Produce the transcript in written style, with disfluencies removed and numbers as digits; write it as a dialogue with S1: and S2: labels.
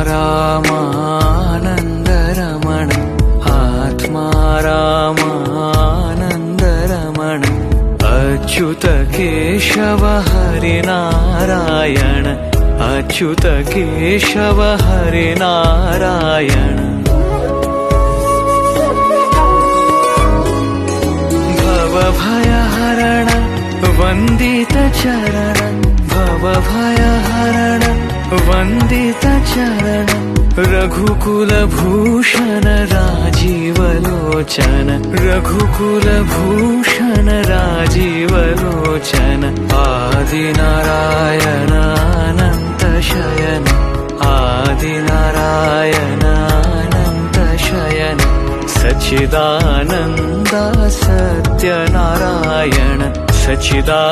S1: रामानन्दरमण आत्मा रामानन्दरमण अच्युत केशव हरिनारायण अच्युत केशव हरिनारायण भवभयहरण वन्दित चरण भवभयहरण वन्दित चरण रघुकुलभूषण राजीवलोचन रघुकुलभूषण राजीवलोचन आदिनारायण अनन्त शयन आदिनारायण अनन्त शयन सच्चिदानन्द सत्यनारायण सच्चिदा